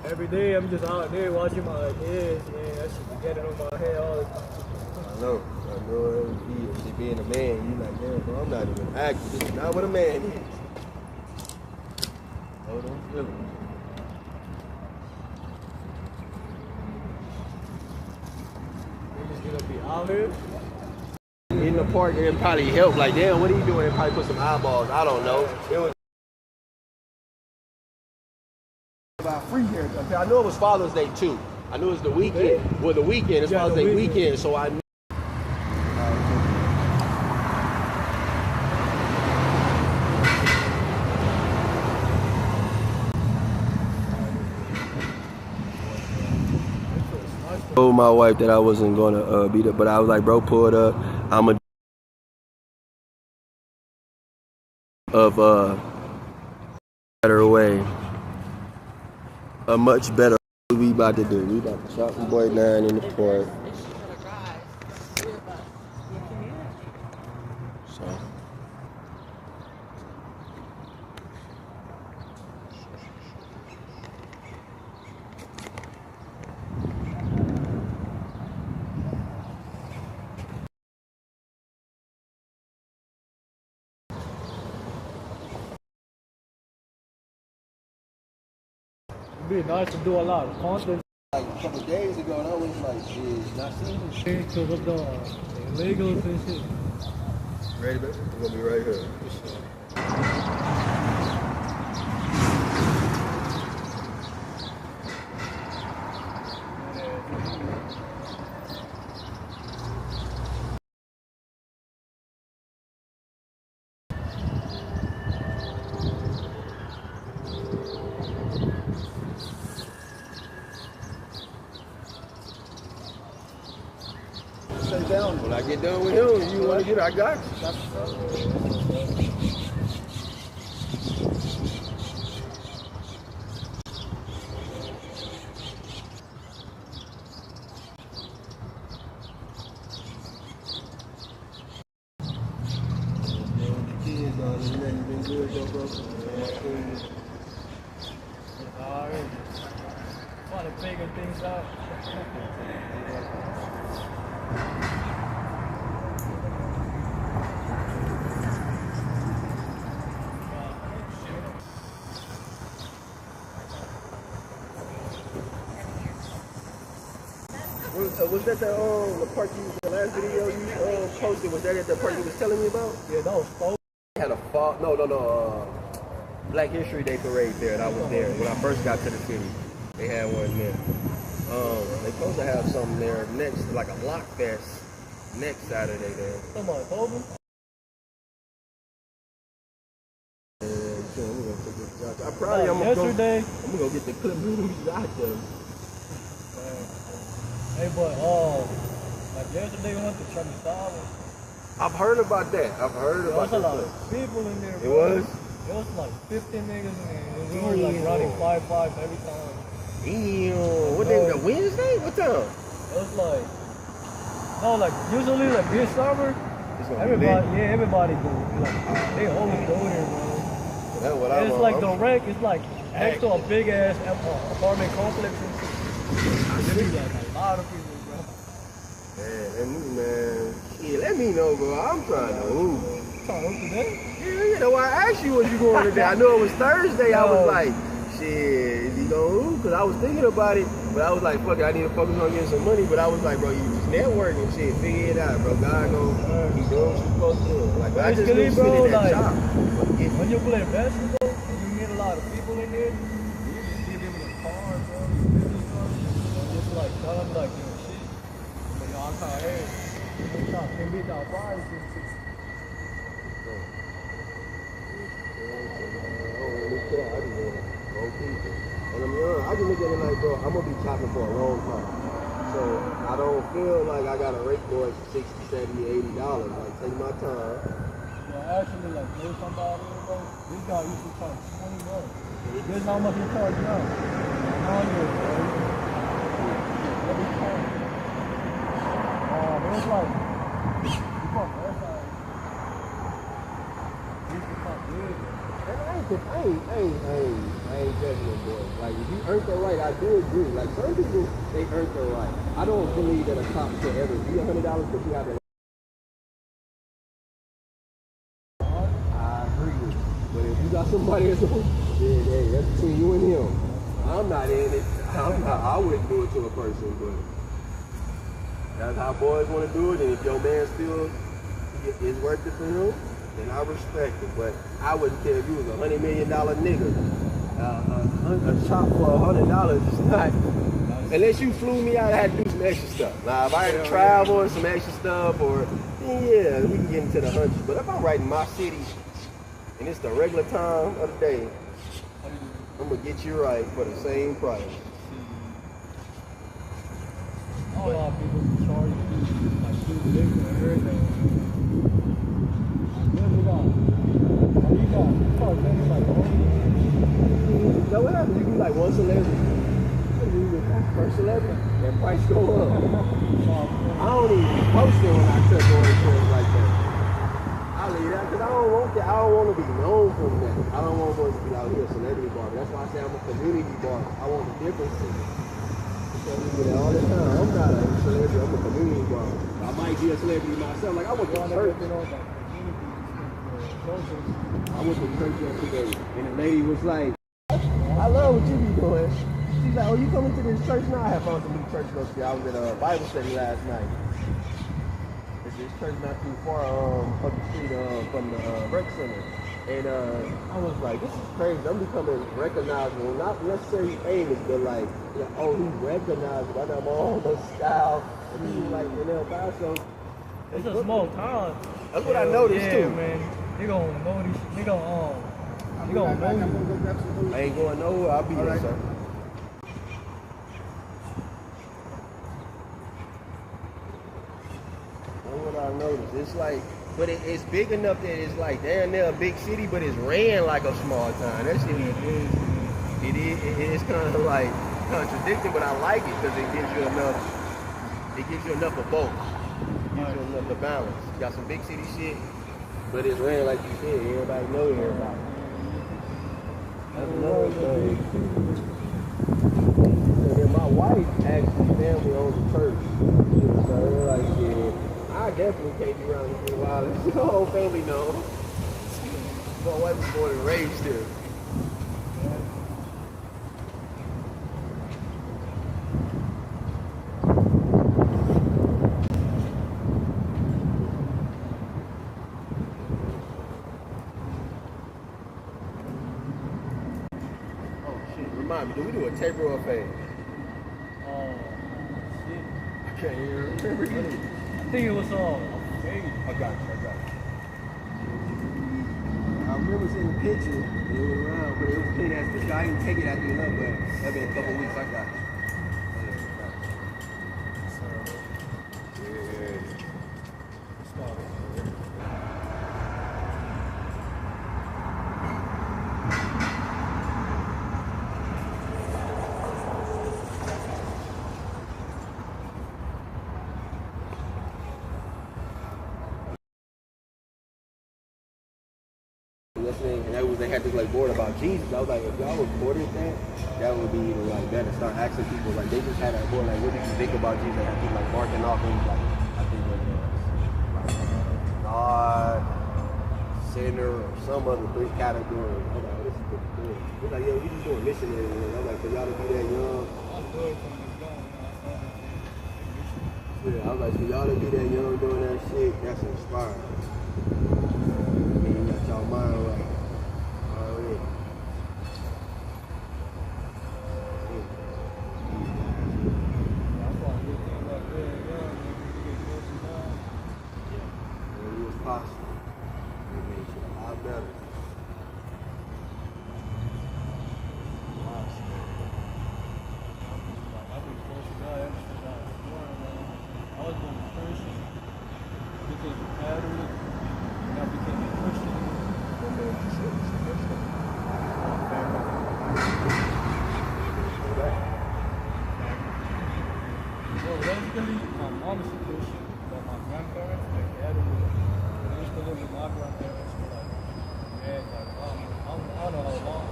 Every day I'm just out there watching my kids, man. That shit be getting on my head all the time. I know he being a man, you like, damn, bro, I'm not even acting. This is not what a man is. Oh, don't feel it. Niggas gonna be out here. In the park, it probably helped. Like, damn, what are you doing? Probably put some eyeballs. I don't know. It was about free haircut. I know it was Father's Day too. I knew it was the weekend. Well, the weekend. It's Father's Day weekend, so I knew. I told my wife that I wasn't gonna beat up, but I was like, bro, pull it up. I'm a better way, a much better. What we about to do? We about to chop the boy down in the park. So. It'd be nice to do a lot of content. Like a couple of days ago, and I was like, shit, not seeing shit. Because of the illegals and shit. Ready, baby? We're gonna be right here. Stay down. When I get done with him, you want to get it, I got you. Alright. Trying to figure things out. Was that the park the last video you posted? Was that at the park you was telling me about? Yeah, that was folk. Had a fall. No. Black History Day parade there, and I was there when I first got to the city. They had one there. They supposed to have something there next, like a block fest next Saturday there. Somebody told me. I probably I'm gonna yesterday. I'm gonna get the clip movies out there. Hey, but like yesterday we went to Tramisala. I've heard about that. I've heard about that. There was a lot of people in there. It was? It was like 15 niggas in there. And we were like running 5-5 every time. Damn. What day was that? Wednesday? What time? It was like, no, like usually like this summer, everybody do. Like, they always go there, bro. That's what and it's like the wreck is like next to a big ass apartment complex and shit. There's like a lot of people, bro. Man, yeah, let me know, bro. I'm trying to move. Trying to move today? Yeah, that's why I asked you was you going today. I knew it was Thursday. I was like, shit, is he going to move? Because I was thinking about it, but I was like, fuck it, I need to focus on getting some money. But I was like, bro, you just networking shit. Figure it out, bro. God gonna keep doing what you're supposed to do. Like, I just knew sitting in that shop. When you play basketball, you meet a lot of people in there. You just give them a car, bro. Just like tell them like, yo, shit. But yo, I'm trying to, hey, can beat down prize and shit. And I'm young. I just look at it like, bro, I'm gonna be chopping for a long time. So I don't feel like I gotta rate boys for $60, $70, $80. Like, take my time. Yeah, actually, like, there's somebody here, bro. This guy used to charge $20. This is how much he charges now. 100, bro. Every time. But it's like, you fuck that side. This is not good. And I ain't ain't judging them boys. Like, if you earned their right, I do agree. Like, some people, they earned their right. I don't believe that a cop should ever be $100, but you have to. I agree with you. But if you got somebody that's on, then hey, that's between you and him. I'm not in it. I wouldn't do it to a person, but that's how boys want to do it. And if your man still is worth it for him, then I respect it. But I wouldn't care if you was $100 million nigga. A chop for $100 is not. Unless you flew me out, I had to do some extra stuff. Now, if I had to travel and some extra stuff, or then yeah, we can get into the hundreds. But if I'm right in my city and it's the regular time of the day, I'm gonna get you right for the same price. A lot of people charge you like food delivery and everything. You charge them like you know what happens? You do like one celebrity, first celebrity, that price go up. I don't even be posting when I touch on insurance like that. I leave that because I don't want that. I don't want to be known from that. I don't want to be out here a celebrity barber. That's why I say I'm a community barber. I want the difference in it. All the time. I'm not a celebrity, I'm a community barber. I might be a celebrity myself. Like I went to church. I went to church yesterday and the lady was like, I love what you be doing. She's like, oh, you coming to this church now? I have found some new church go to. I was at a Bible study last night. It's this church not too far up the street from the rec center. And I was like, this is crazy. I'm becoming recognizable, not necessarily famous, but like, oh, he recognized by that all the style. And he was like in El Paso. It's a small town. That's what I noticed too. Man. They gonna know this. They gonna know. I ain't going nowhere. I'll be there, sir. That's what I noticed. It's like, but it's big enough that it's like damn near a big city, but it's ran like a small town. That shit is kind of like contradicting, but I like it because it gives you enough. It gives you enough of both. It gives you enough to balance. You got some big city shit, but it's ran like you said. Everybody knows everybody. That's another thing. And then my wife actually family owns a church. So they're like, yeah, I definitely can't be around here for a while. The whole family knows. My wife was born and raised here. Remind me, do we do a tape or a fade? Shit. I can't even remember either. I think it was a fade. I got you. I remember seeing the picture, it was around, but it was clean as the guy didn't take it after enough, but that's been a couple weeks, I got it. And they had this like board about Jesus. I was like, if y'all recorded that would be even like better. Start asking people, like they just had that board, like what did you think about Jesus? I think like marking off things like I think it was God, sinner, or some other three categories. I was like, this is pretty cool. It's like, yo, we just doing missionary. I was like, for y'all to be that young. Yeah, I was like, for y'all to be that young doing that shit, that's inspiring. I mean, you got y'all mind right. My mom is a Christian, but my grandparents, like, they had a little. When I used to live with my grandparents, were like, man, like, I don't know how long.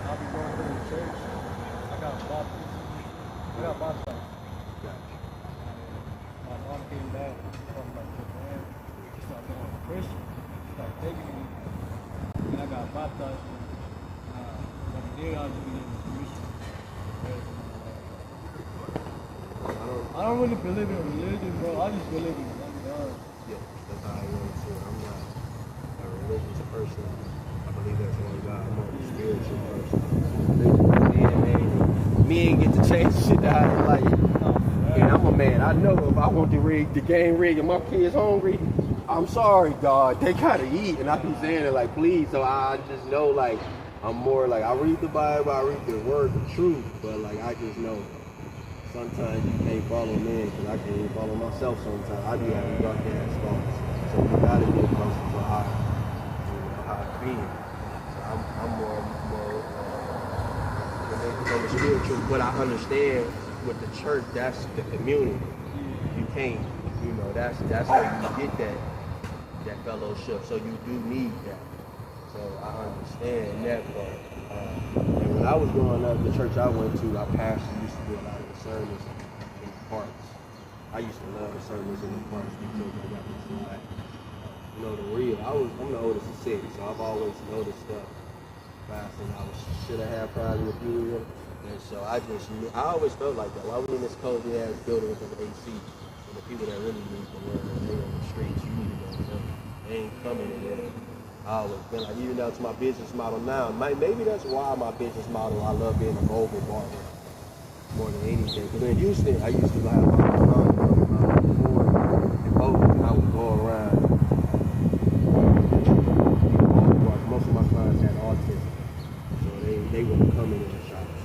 I'll be going to the church. I got baptized. My mom came back from like Japan. She started going to Christian. She started taking me. And I got baptized. But the day I was being Christian. I don't really believe in religion, bro. I just believe in one God. Yeah, that's how I am too. I'm not a religious person. I believe that's one God. I'm more of a spiritual person. Religion, men get to change shit that I like. And I'm a man. I know if I want the game rigged and my kids hungry, I'm sorry, God. They gotta eat. And I be saying it like, please. So I just know, like, I'm more like, I read the Bible, I read the word, the truth. But like, I just know sometimes you can't follow men because I can't even follow myself sometimes. I be having dark ass thoughts. So you gotta get closer to how I feel. So I'm more on the spiritual, but I understand with the church, that's the community. You can't, that's how you get that fellowship. So you do need that. So I understand that part. And when I was growing up, the church I went to, our pastor used to do a lot of the sermons in the parks. I used to love the sermons in the parks because I got this like, the real. I'm the oldest of 6, so I've always noticed stuff fast, and I should have had probably a few of them. And so I always felt like that. Why we in this cozy ass building with an AC? And the people that really need the word, they on the streets, you need to go to them. They ain't coming in there. I always been like, even though it's my business model now, maybe that's why my business model, I love being a mobile barber more than anything. Because in Houston, I used to have my lawn and both, and I would go around. Most of my clients had autism, so they wouldn't come in the shops.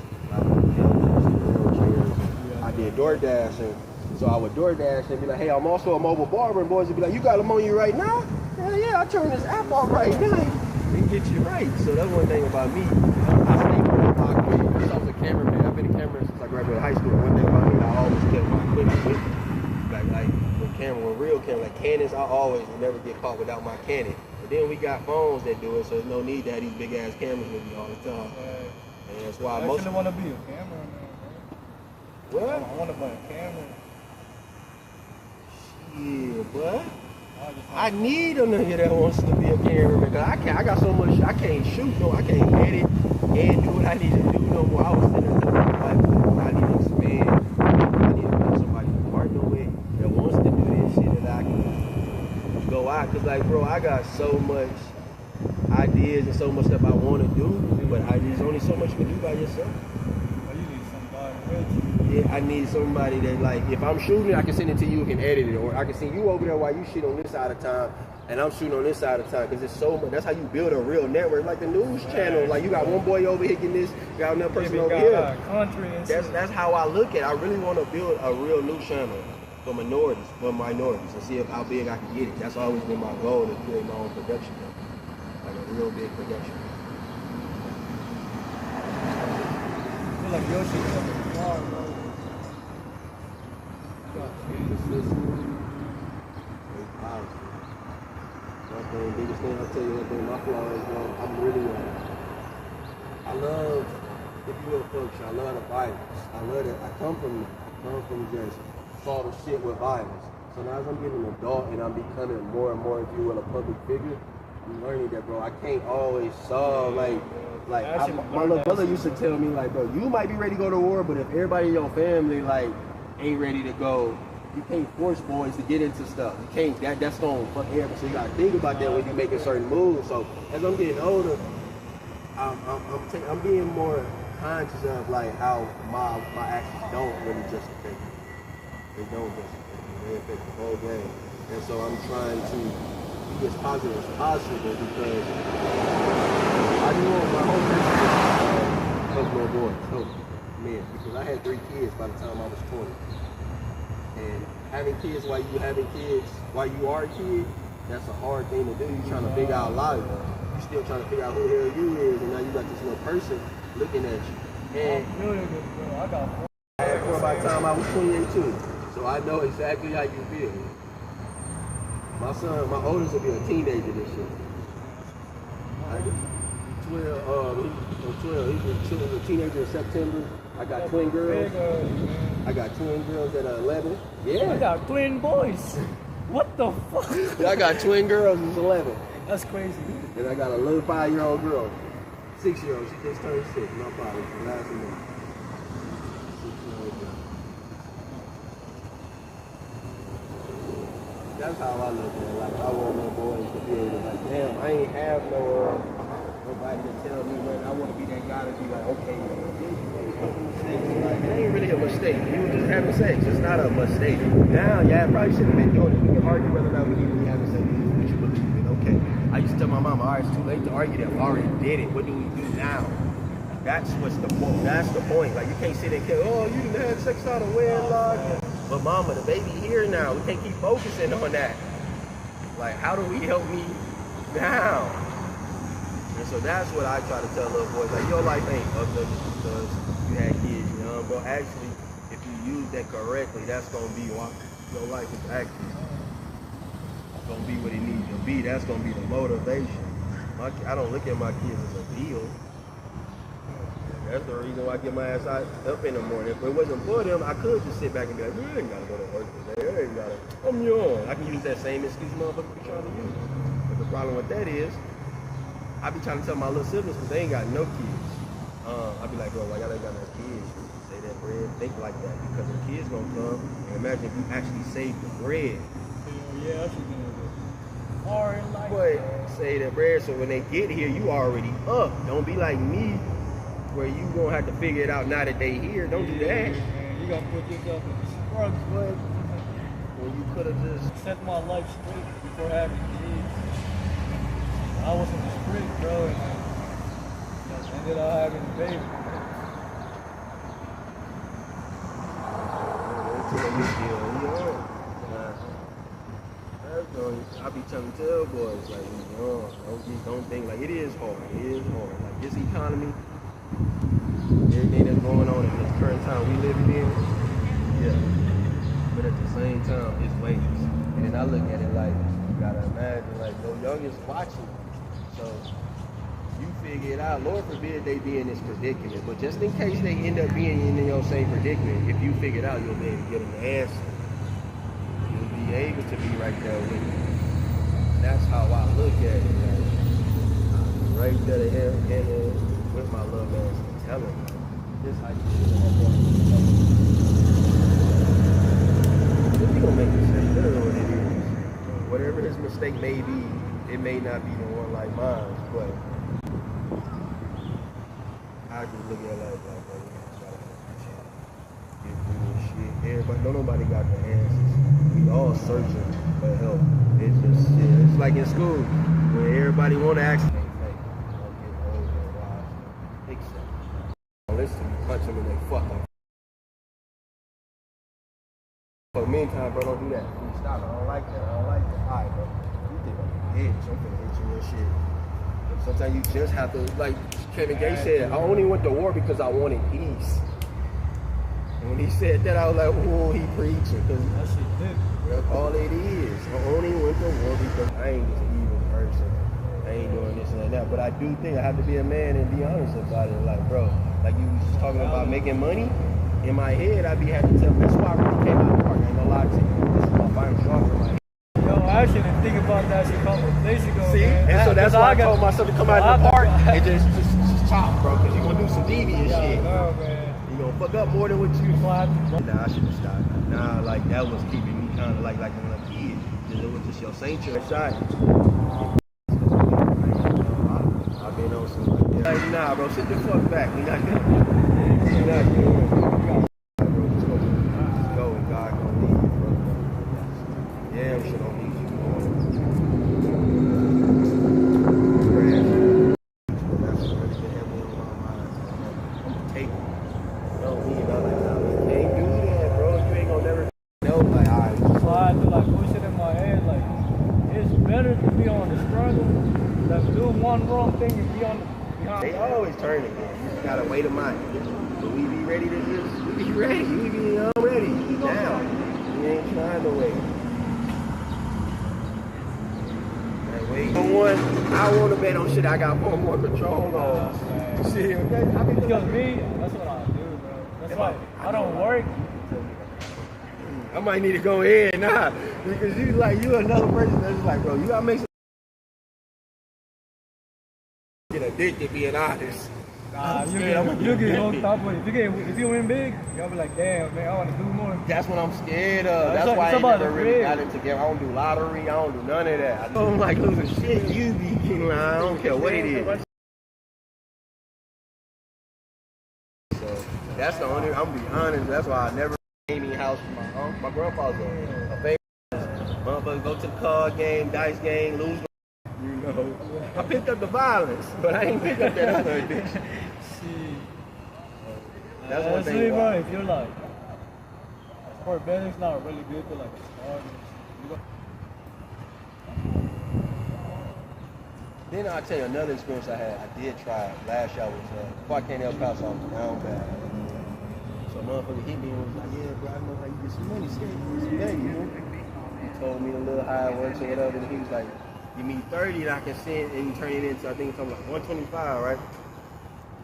I did DoorDash, and so I would DoorDash and be like, hey, I'm also a mobile barber, and boys would be like, you got them on you right now? Hell yeah, I turn this app off right now and get you right. So that's one thing about me. I stay with my pocket. I was a cameraman. I've been a cameraman since I graduated high school. One thing about me, I always kept my equipment with me. Like with real camera, like Canons, I always would never get caught without my Canon. But then we got phones that do it, so there's no need to have these big ass cameras with me all the time. And that's why I actually want to be a cameraman, bro. What? I want to buy a camera. Yeah, but I need a nigga that wants to be a cameraman. I got so much, I can't shoot, no, I can't edit and do what I need to do no more. I was sitting there like, I need to expand. I need to find somebody to partner with that wants to do this shit that I can go out. Cause like, bro, I got so much ideas and so much stuff I want to do, but there's only so much you can do by yourself. Well, you need somebody with you. Yeah, I need somebody that, like, if I'm shooting, I can send it to you and can edit it, or I can send you over there while you shit on this side of town, and I'm shooting on this side of town, because it's so much. That's how you build a real network, like the news channel. Like, you got one boy over here getting this, you got another person over here. That's how I look at it. I really want to build a real news channel for minorities, and see how big I can get it. That's always been my goal, to create my own production, like a real big production. I feel like your shit is on the car, bro. Biggest thing I'll tell you, one thing, my flaw is, I'm really, I love, if you will, folks, I love the violence. I love it. I come from just saw the shit with violence. So now as I'm getting an adult and I'm becoming more and more, if you will, a public figure, I'm learning that, bro, I can't always solve, my little brother used to tell me, like, bro, you might be ready to go to war, but if everybody in your family, like, ain't ready to go, you can't force boys to get into stuff. You can't, that's gonna fuck everybody. So you gotta think about that when you're making certain moves. So as I'm getting older, I'm being more conscious of, like, how my actions don't really just affect me. They don't just affect me. They affect the whole game. And so I'm trying to be as positive as possible, because I just want my whole business to help little boys, help men. Because I had 3 kids by the time I was 20. And having kids while you are a kid, that's a hard thing to do. You're trying to figure out life. You're still trying to figure out who the hell you is, and now you got this little person looking at you. And I got for by the time I was 28 too. So I know exactly how you feel. My oldest will be a teenager this year. He's a teenager in September. I got twin girls. I got twin girls that are 11. Yeah. I got twin boys. What the fuck? I got twin girls who's 11. That's crazy. And I got a little 5-year-old girl. 6-year-old. She just turned 6. My father. Last month. 6-year-old girl. That's how I look at it. Like, I want my boys to be able to, like, damn, I ain't have nobody to tell me when I want to be that guy to be like, okay, like, it ain't really a mistake. You were just having sex. It's not a mistake. Now, yeah, I probably should have been doing it. We can argue whether or not we need to be having sex. What you believe in? Okay. I used to tell my mama, all right, it's too late to argue that. We already did it. What do we do now? That's what's the point. That's the point. Like, you can't sit and kill, oh, you didn't have sex out of wedlock. But mama, the baby here now. We can't keep focusing on that. Like, how do we help me now? And so that's what I try to tell little boys. Like, your life ain't ugly because you had kids, you know. But actually, if you use that correctly, that's gonna be what your life is actually gonna be what it needs to be. That's gonna be the motivation. I don't look at my kids as a deal. That's the reason why I get my ass up in the morning. If it wasn't for them, I could just sit back and be like, I ain't gotta go to work today. I ain't gotta. I'm young. I can use that same excuse motherfuckers be trying to use. But the problem with that is, I be trying to tell my little siblings because they ain't got no kids. I be like, bro, why y'all ain't got no kids? Say that bread, think like that because the kids gonna come and imagine if you actually save the bread. Yeah, that's hard in life. But say that bread so when they get here, you already up. Don't be like me where you gonna have to figure it out now that they here. Don't do that. Man, you gotta put yourself in the struggles, but when you could have just set my life straight before having kids. I was in the street, bro, and ended up having a baby. I be trying to tell boys like, don't think like it is hard. It is hard. Like this economy, everything that's going on in this current time we living in, yeah. But at the same time, it's wages. And then I look at it like you gotta imagine like your youngest watching. So you figure it out. Lord forbid they be in this predicament. But just in case they end up being in your same predicament, if you figure it out, you'll be able to get them the answer. You'll be able to be right there with them. That's how I look at it. Like, I'm right there with my little man telling him. This how you do it. If he gonna make a mistake, that's what it is. Whatever his mistake may be, it may not be the one like mine, but I just look at it like, bro, you gotta get through this shit. Everybody, nobody got the answers. We all searching for help. It's just shit. It's like in school, when everybody want to ask, listen, punch them and they fuck them. So meantime, bro, don't do that. Please stop. I don't like that. I don't like that. All right, bro. You think I'm a bitch. I'm gonna hit you and shit. Sometimes you just have to, like Kevin Gates said, I only went to war because I wanted peace. And when he said that, I was like, oh, he preaching. Because that shit did. That's all it is. I only went to war because I ain't just an evil person. I ain't doing this and that. But I do think I have to be a man and be honest about it. Like, bro, like you was talking about making money. In my head, I'd be happy to tell. That's why I really came out of the park. I ain't gonna lie to you. This is my final straw for my head. Yo, I actually didn't think about that shit a couple of days ago. See? Man. And so that's why I told myself to come out of the park and just chop, bro. Because you're gonna do some devious shit. No, man. You're gonna fuck up more than what you thought. Nah, I should have stopped. Nah, like that was keeping me kind of like when I was a kid. It was just your sanctuary shot. I've been on some like that. Like, nah, bro, sit the fuck back. We not good. We not good. Just go and God gonna lead you, bro. Yeah, we should don't need you. That's what really been heavily on my mind. I'm gonna take it. Don't need nothing. You can't do that, bro. You ain't gonna never know. Like, all right. So I had to like push it in my head. Like, it's better to be on the struggle than do one wrong thing and be on the behind. They always turn again. You just gotta wait a mind. But we be ready to just, we be ready. We be ready. Down. We ain't trying to wait. wait. On one, I want to bet on shit I got more control on. Shit, okay? Because me, that's what I do, bro. That's why I don't work. I might need to go ahead now. Because you another person that's like, bro, you gotta make some get addicted being honest. Nah, you get hooked up with it. If you win big, you'll be like, damn, man, I want to do more. That's what I'm scared of. That's why I never really got into game. I don't do lottery. I don't do none of that. I don't like losing shit. You be king line. I don't care what it is. So that's the only. I'm gonna be honest. That's why I never any house for my grandpa's a famous motherfucker. Go to the card game, dice game, lose. You know, I picked up the violence, but I ain't picked up that other addiction. That's one thing. Bro, if you're like, sport betting's not really good to like start. Then I'll tell you another experience I had. I did try last year was before I came to El Paso, I was down bad. So a motherfucker hit me and was like, yeah, bro, I know how you get some money, today, you know. He told me a little how it works or whatever, and he was like, give me 30 and I can send and turn it into, I think it's something like 125, right?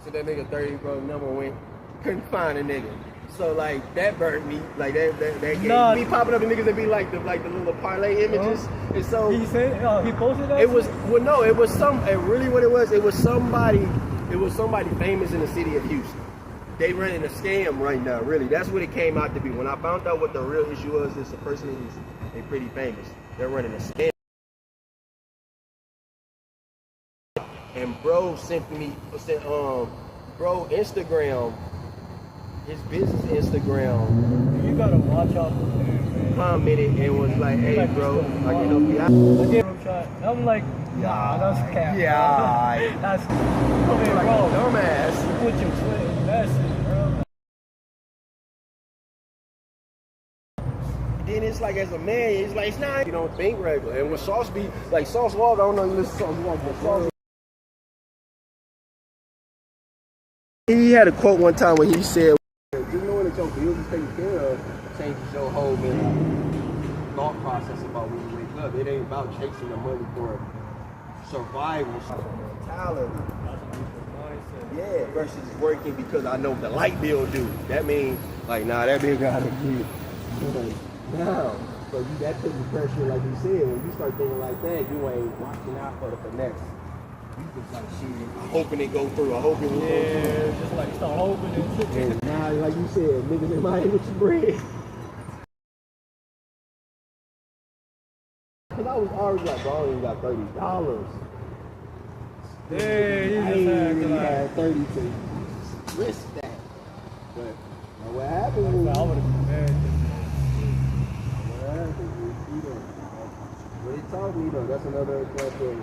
So that nigga 30, bro, number went, couldn't find a nigga. So like that burnt me, like that gave me popping up the niggas that be like the little parlay images. And so he said he posted that. It was really what it was somebody famous in the city of Houston. They running a scam right now, really. That's what it came out to be. When I found out what the real issue was, it's a person who's pretty famous. They're running a scam. And bro sent Instagram, his business Instagram. You gotta watch out for that, man. Commented and was like, hey bro, I can help you out. I'm like, nah, that's cap. Yeah. That's like bro. a dumbass. You put your sweat in investment, bro. Then it's like as a man, it's like it's not you don't think regular. And when Sauce be like Sauce Walk, I don't know you listen to Sauce Walk, but Sauce. He had a quote one time where he said, just knowing that your bills is taken care of changes your whole thought process about when you wake up. It ain't about chasing the money for survival. Mentality. Yeah, versus working because I know the light bill due. That means, like, nah, that bill gotta get down. So that puts the pressure, like you said, when you start thinking like that, you ain't watching out for the finesse. You just like shit, hoping it go through. I hope it will go through. Yeah, just like start hoping and shit. And now, like you said, niggas in my head with your bread. Cause I was already like, bro, I only got $30. Yeah, you I just ain't really had 30 to risk that. But what happened was, I would have been mad. what happened was, you know, what it taught me though, that's another example.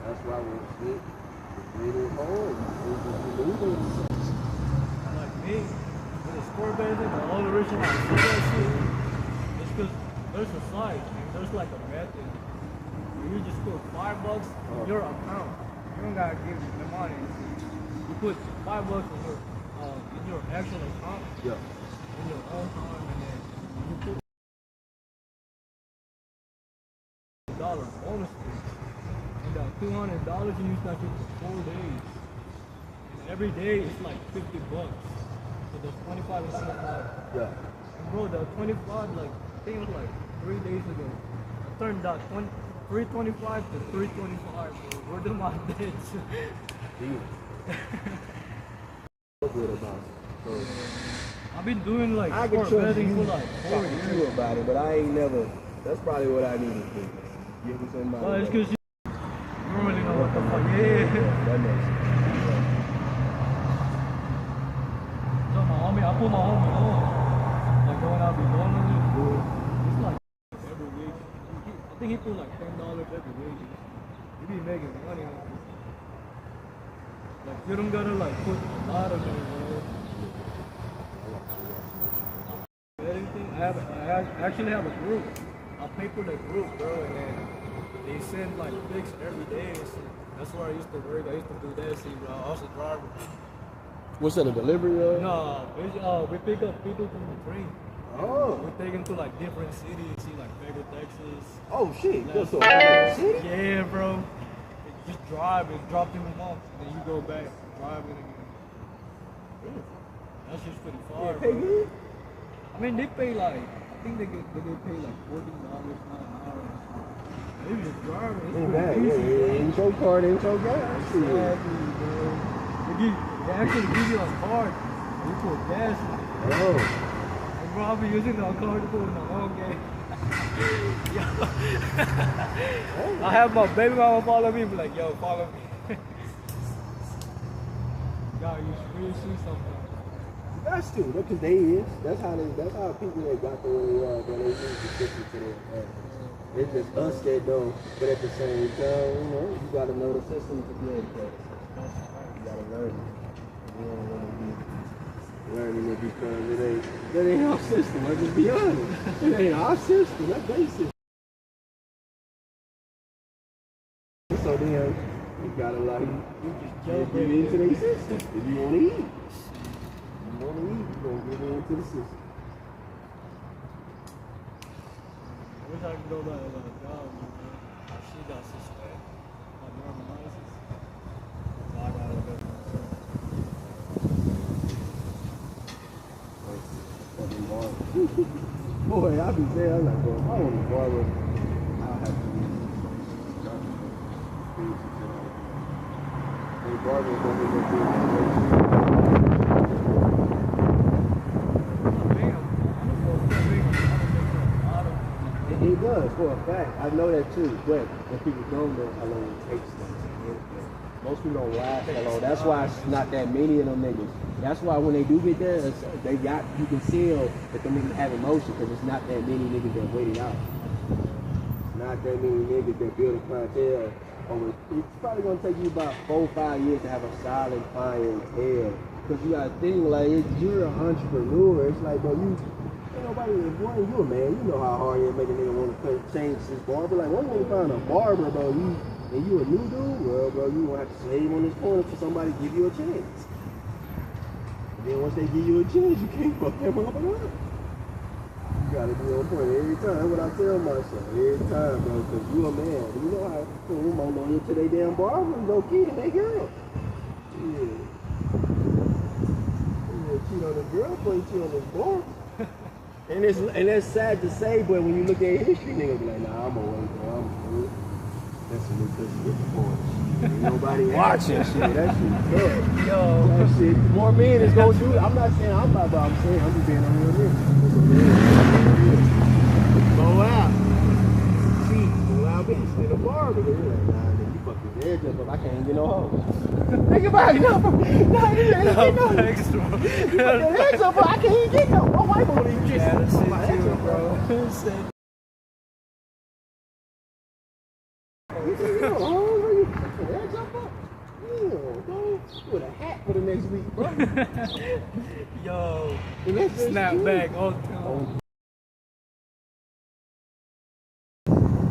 That's why when shit is hard, you lose. Like me, with the sport betting, the older rich and I see that shit. It's because there's a site, and there's like a method. You just put $5 in your account. You don't gotta give the money. You put $5 in your actual account. Yeah. In your own time, and then you put $1 bonus. And $200 you use that shit for 4 days. And every day it's like $50. So there's 25 and 25. Yeah. And bro, the 25, like, I think it was like 3 days ago. I turned that 325 to 325. Where do my bets? Good about it. I've been doing like I can sport trust betting you for like 4 years. about it, but I ain't never. That's probably what I need to do. Get with somebody. Well, it's because you don't really know what the fuck. Yeah. That makes sense. So my homie, I put my homie on. Like when I be going on it, it's like every week. I think he put like $10 every week. He be making money on it. Like you don't gotta like put a lot of it, bro. Anything? I actually have a group. I pay for the group, bro, and then they send like pics every day. So that's where I used to work. I used to do that. See, bro, I was a driver. What's that, a delivery? No, we pick up people from the train. Oh. We take him to like different cities, see like Baker, Texas. Oh shit. That's- So city? Yeah, bro. Just drive it, drop them a month, and then you go back, drive it again. That's just pretty far, Yeah, bro. pay good? I mean, they pay like, I think they get paid like $14 an hour. They just driving. It's Ain't pretty bad. easy, Yeah, bro. ain't your car, ain't your gas. Shit. Exactly, bro. They actually give you a card. You put gas in it. Oh. And bro, I'll be using that card to put in the wrong game. Yo. I have my baby mama follow me, be like, yo, follow me. God, you should really see something. That's true. Because they is. That's how people that got the way they are, but they use the system to their advantage. It's just us that don't. But at the same time, you gotta know the system to be able to play. You gotta learn it. You don't want to be learning it because that ain't our system. Let's just be honest. It ain't our system. That's their system. So then you gotta like you just get into their system. If you want to eat. You want to eat, you're going to get into the system. I wish I could go back to that job, man. She got suspended. My normal license. So I gotta go myself. Fucking barber. Boy, I be saying, I'm like, bro, if I want a barber, I'll have to use a barber going to go It does, for a fact. I know that too, but when people don't know how long it takes them to get there. Most people don't last that long. That's why it's not that many of them niggas. That's why when they do get there, you can tell that them niggas have emotion because it's not that many niggas that wait it out. Not that many niggas that build a clientele. It's probably gonna take you about 4 or 5 years to have a solid clientele. Because you gotta think like you're an entrepreneur. It's like, bro, ain't nobody boy, you a man. You know how hard it is making a nigga want to change his barber. Like, when you find a barber, bro, and you a new dude, well, bro, you gonna have to slave on this corner for somebody to give you a chance. And then once they give you a chance, you can't fuck that motherfucker up. You gotta be on point every time. That's what I tell myself every time, bro. Because you a man. You know how you more loyal to their damn barber and go kid and they girl. Yeah. Cheat on his girlfriend, cheat on his barber. And that's sad to say, but when you look at history, niggas be like, nah, I'm away, bro. I'm good. That's some new pussy with the boy. Ain't nobody watching shit. That shit tough. Yo. That shit. More men is gonna do it. I'm not saying I'm not, but I'm saying I'm just being a real nigga. Go out. See, go out, bitch. In the bar, but you're like, nah, nigga, you fucking edge up, I can't get no hoes. Think about it, no. Nah, you ain't get no. Extra. You fucking edge up, I can't even get no. My wife won't even kiss Yeah, me. that's My it edge too, up, bro. You think you know, oh, you fucking edge up, bro? Yeah, bro. With a hat for the next week, bro. Yo. And that's just Snap true. back all the time.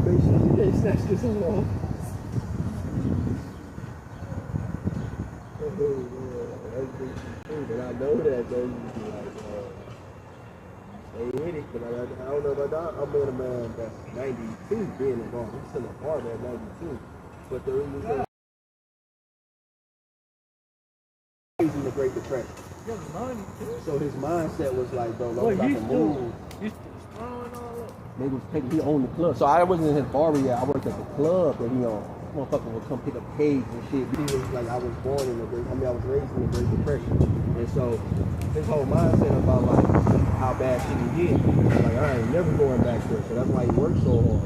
Make sure you can't snatch this one off. Oh, yeah, that's big true, but I know that though. You be like, stay with it, but I don't know about that. I'm with a man that's 92 being a barber. He's still a barber at 92. But the reason he's in the Great Depression. Yo, 92. So his mindset was like, bro, Boy, I'm about you to still move. strong and all that. They was taking, he owned the club. So I wasn't in his barber yet. I worked at the club that he owned. Motherfucker would come pick up cakes and shit. He was like, I was born in the Great, I was raised in the Great Depression. And so his whole mindset about like how bad shit can get. Like, I ain't never going back there. So that's why he worked so hard.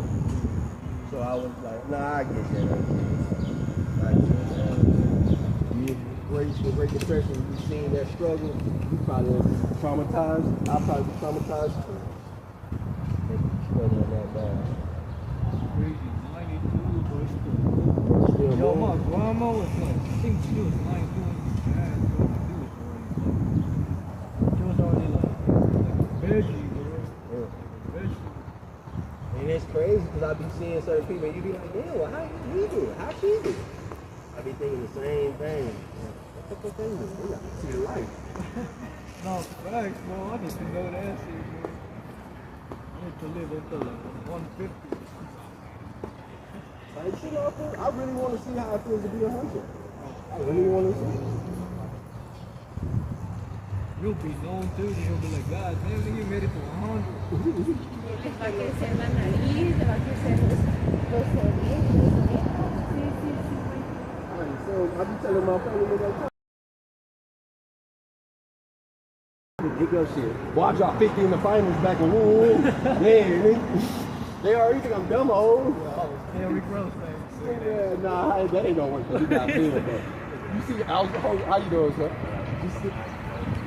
So I was like, nah, I get that. I get that. You raised in the Great Depression, you seen that struggle, you probably traumatized. I'll probably be traumatized too. Struggling that bad. Crazy. 92, bro. It's still Still Yo, more. my grandma was like, I think she was 92 when she had she was already like veggie, bro. Yeah. And it's crazy because I be seeing certain people and you be like, yeah, well, how you do it? How she do it? I be thinking the same thing. What the fuck they do? They got to see the light. No, facts, bro. I need to know that shit, bro. to live until like 150. Like, shit, I really want to see how it feels to be a hunter. I really want to see. You'll be known too, you'll be like, God damn, nigga, you made it to 100. Les va a crecer la nariz, le va a crecer los oídos. Sí, sí, sí. Right, so I be telling my family like, pick up shit. Well, I dropped 50 in the finals back in woo. Man, they already think I'm dumb old. Yeah, we gross, man. Yeah, nah, that ain't gonna work. You got feel, bro. You see, how you doing, sir? You see,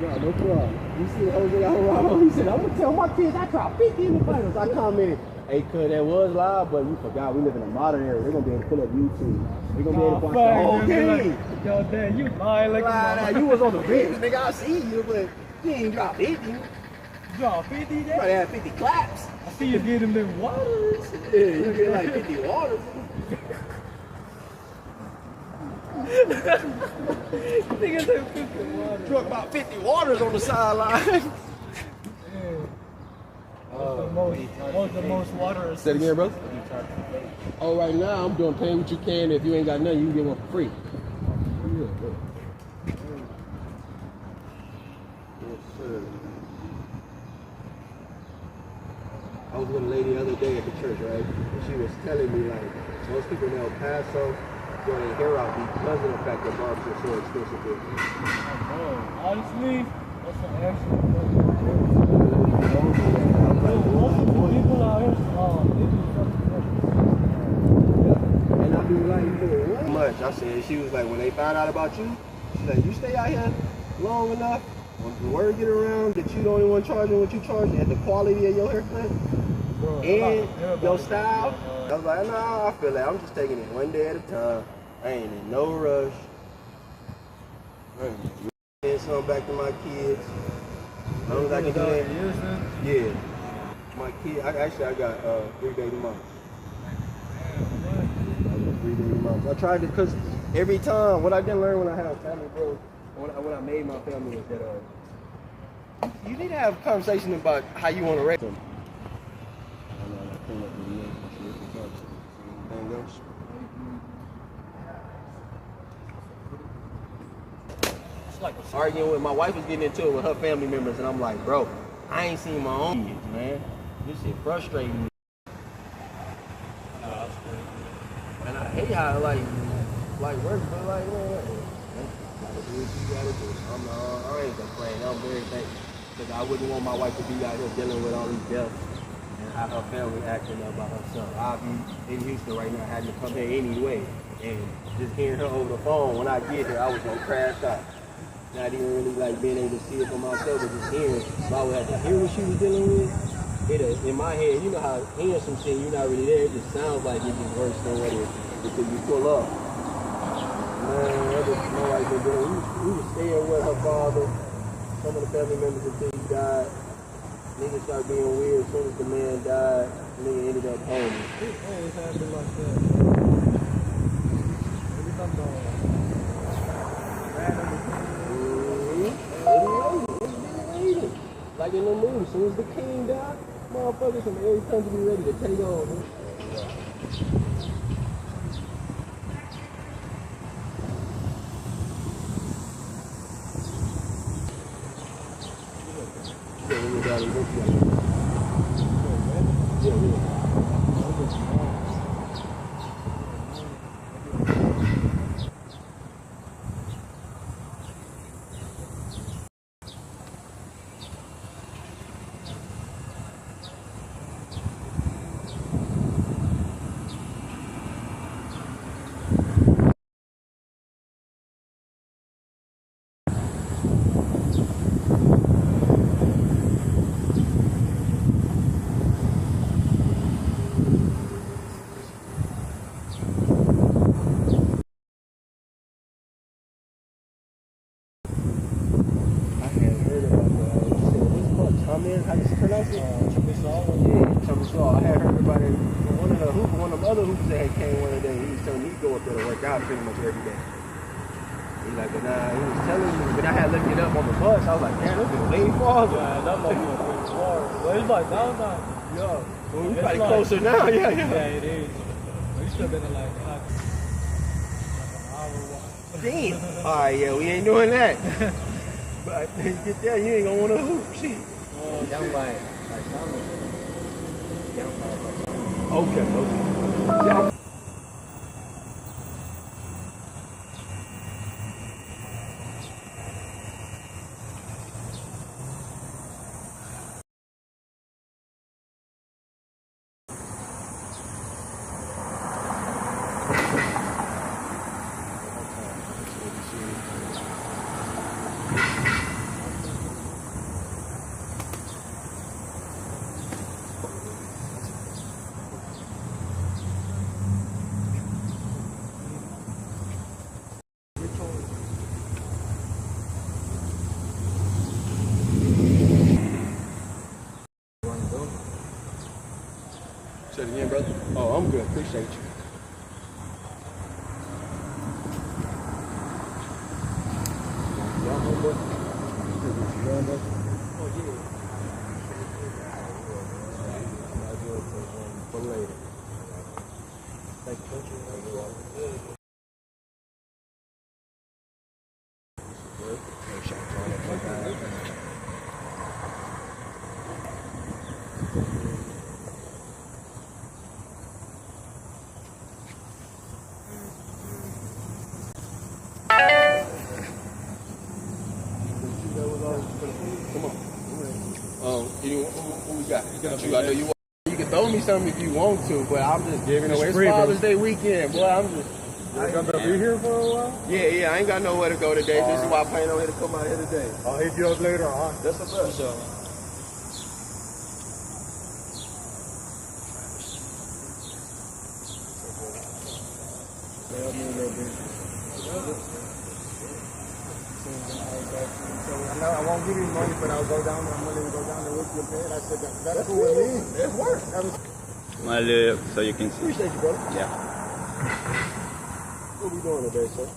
no problem. You see Jose Alvarado? He said, I'm gonna tell my kids I dropped 50 in the finals. I commented, hey, cuz that was live, but we forgot we live in a modern era. They're gonna be able to pull up YouTube. They're gonna be able to watch the whole game. Yo, damn, you lying like a You was on the bench, nigga. I see you, but you ain't dropped 50. You drop 50 might there? have 50 claps. I see you get them in waters. Yeah, you get like 50 waters. Niggas have 50 waters. Truck about 50 waters on the sideline. What's the most water? Say it again, bro. Oh, right now I'm doing pay what you can. If you ain't got nothing, you can get one for free. Yes, sir. I was with a lady the other day at the church, right? And she was telling me like most people in El Paso grow their hair out because of the fact that barbers are so expensive here. Honestly, that's an excellent question. Most of the people out here, they do something different. And I be like, what much? I said, she was like, when they found out about you, she's like, you stay out here long enough, when the word get around that you the only one charging what you charge at the quality of your haircut and your style. I was like, nah, I feel like I'm just taking it one day at a time. I ain't in no rush. Send something back to my kids. As long as I can do that. Yeah. My kid, I got 3 baby moms. I tried to, because every time, what I didn't learn when I had a family, bro, when I made my family was that you need to have a conversation about how you want to raise them. Arguing with my wife was getting into it with her family members, and I'm like, bro, I ain't seen my own kids, man. This shit frustrating me. And I hate how like work, but like, man, you gotta do what you gotta do. I ain't complaining. I'm very thankful because I wouldn't want my wife to be out here dealing with all these deaths and how her family acting about herself. I'll be in Houston right now, having to come here anyway, and just hearing her over the phone. When I get here, I was gonna crash out. Not even really like being able to see it for myself, but just hearing. If I would have to hear what she was dealing with, in my head, you know how hearing some shit, you're not really there, it just sounds like it's just worse than what it is because you pull up. Man, my wife been doing, we was staying with her father, some of the family members until he died. Niggas started being weird as soon as the man died, nigga ended up home. It always happened like that. Every time like in the movie, as soon as the king died, motherfuckers from every country be ready to take on, man. How you pronounce it? Chamisaw. I had heard about it. One of the other hoopers that had came one day, he was telling me he go up there to work out pretty much every day. He's like, but nah, he was telling me, but I had looked it up on the bus. I was like, damn, this is way farther. Yeah, that must be a big far. But it's like downtown. No. Well, we It's probably like- closer now. Yeah, Yeah, yeah. it is. We should have been in like an hour walk. Damn. All right, yeah, we ain't doing that. But you get there, you ain't gonna want to hoop. Shit. Down by Thomas. Down by Okay, okay. Yeah. Say it again, brother. Oh, I'm good. Appreciate you. Come on. What we got? You can throw me something if you want to, but I'm just giving away. It's free, bro. Father's Day weekend, boy. I'm just. You gonna be here for a while? Yeah, I ain't got nowhere to go today. This is why I plan on here to come out here today. I'll hit you up later, huh? That's a fact. So. I won't give you money, but I'll go down there. I'm willing to go down there with you, man. I said, that's cool with me. That's work. My lip, so you can see. Appreciate you, brother. Yeah. What we doing today, sir?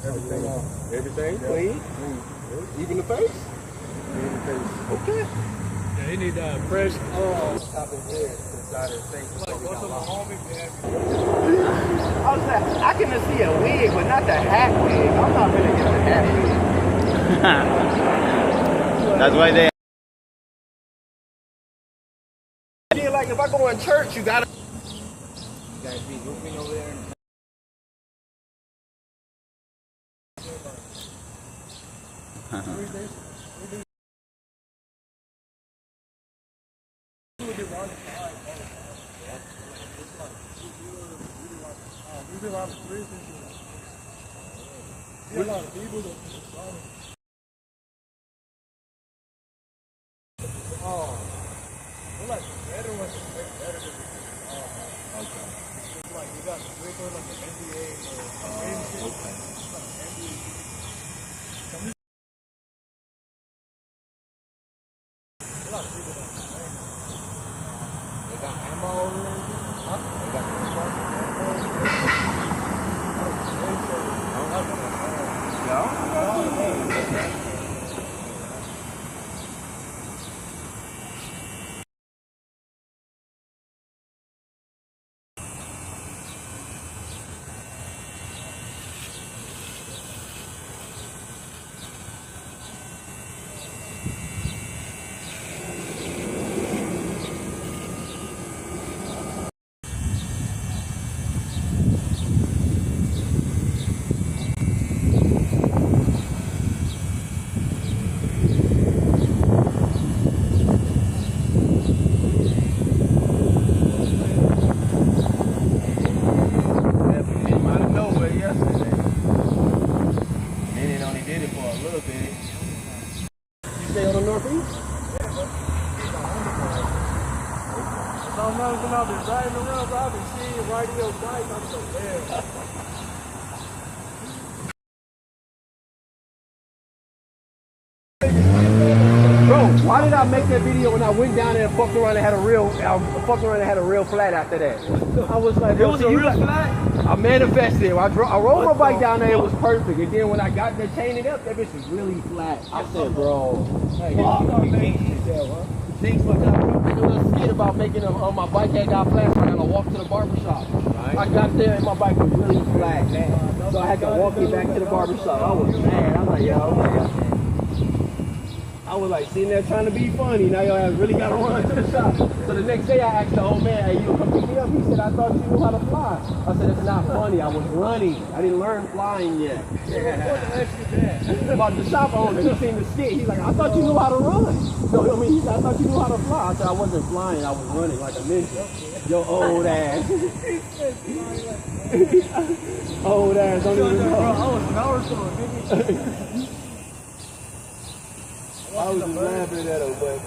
Everything on. Everything clean? Even the face? Okay. Yeah, he need that fresh Top his head inside his face. Like, what's up, my homie? I was like, I can see a wig, but not the hat wig. I'm not gonna get the hat wig. That's why they. Yeah, like if I go in church, you gotta. You guys be hooping over there. A lot of people that like better ones better than okay. It's like you got regular like an NBA or okay. A lot of people don't play. They got ammo over there. Huh? They got Sometimes when I've been riding around, bro, I've been seeing radio bikes. I'm so bad. Bro, why did I make that video when I went down there and fucked around and had a real flat after that? I was like, It was a real flat? I manifested. I rode my bike down there, it was perfect. And then when I got there, chained it up, that bitch was really flat. I said, bro, hey, Jinx, but I did a little skit about making my bike had got flat, so I had to walk to the barbershop. I got there and my bike was really flat, man. So I had to walk it back to the barbershop. I was mad. I was like, yo, man. I was like sitting there trying to be funny. Now y'all really got to run to the shop. So the next day I asked the old man, hey, you come pick me up? He said, I thought you knew how to fly. I said, it's not funny. I was running. I didn't learn flying yet. About the shop owner, he seen the skit. He's like, I thought you knew how to run. No, I mean, he said, I thought you knew how to fly. I said, I wasn't flying. I was running like a ninja. Yo, old ass. Old ass, don't even know. I was power song, nigga. I was just laughing at him, but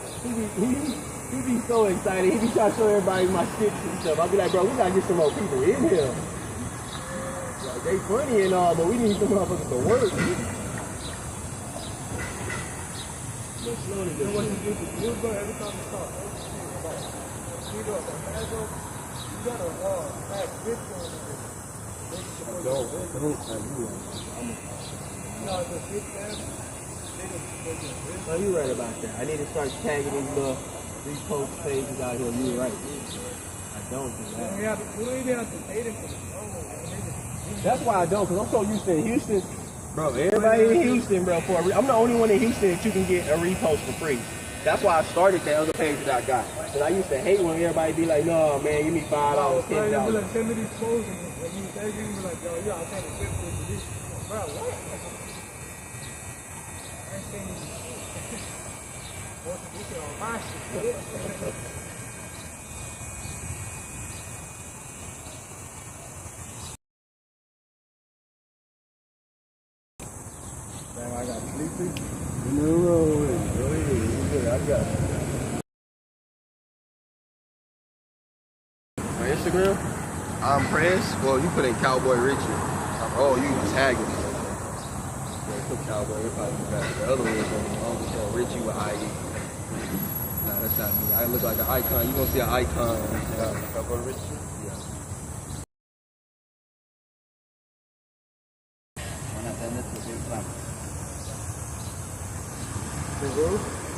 he be so excited. He be trying to show everybody my skits and stuff. I'll be like, bro, we gotta get some more people in here. Like, they funny and all, but we need some motherfuckers to work. But slowly, You know what you do to you, bro, every time you talk, you got a fat bitch on it. don't. No, it's a big man. Oh, you're right about that. I need to start tagging these little repost pages out here. You're right. I don't do that. We don't even have to pay them for the phone. That's why I don't, because I'm so used to Houston. Bro, everybody in Houston, bro, I'm the only one in Houston that you can get a repost for free. That's why I started that other page that I got. Because I used to hate when everybody be like, no, man, give me $5, $10. Be like, send me these posts, and when you tag me, be like, yo, I'll take a $50 for this. Bro, what? I ain't saying this shit. What's this shit on my shit? Damn, I got sleepy. No, go ahead. I got it. On Instagram, I'm Press. Well, you put in Cowboy Richie. Oh, you tagging me. Yeah, put Cowboy. You're probably better. The other one is on Richie with IE. Nah, that's not me. I look like an icon. You gonna see an icon. Cowboy Richie? Yeah.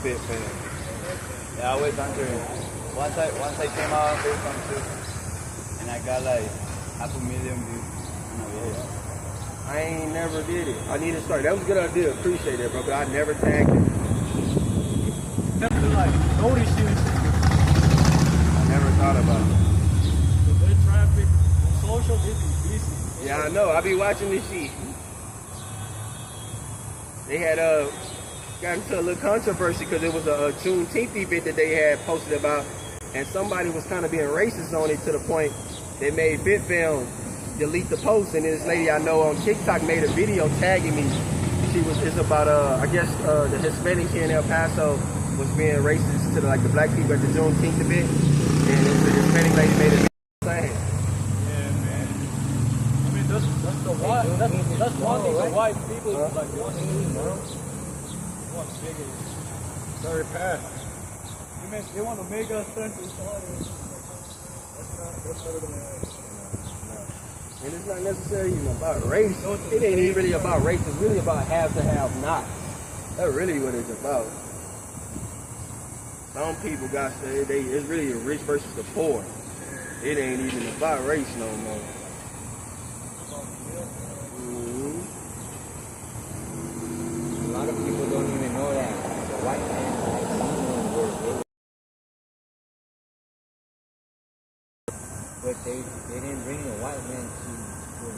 Fit fan. Yeah, I always wondering. Once I came out on Facebook too, and I got like 500,000 views in a video. I ain't never did it. I need to start. That was a good idea. Appreciate it, bro. But I never tagged it. Definitely like notice you. I never thought about it. The good traffic on social, they be busy. Yeah, I know. I be watching this shit. They had got into a little controversy because it was a Juneteenth event that they had posted about, and somebody was kind of being racist on it to the point they made FitFilm delete the post. And this lady I know on TikTok made a video tagging me. It's about I guess the Hispanics here in El Paso was being racist to the black people at the Juneteenth event, and it's a Hispanic lady made a video saying. Yeah, man. I mean, that's the white. That's one thing the white people like want to do, bro. They want bigger, very fast. They want to make us think it's harder. That's not gonna. And it's not necessarily even about race. It ain't even really about race. It's really about have to have not. That's really what it's about. Some people got to say it's really the rich versus the poor. It ain't even about race no more. A lot of people don't even know that the white man but they didn't bring the white man to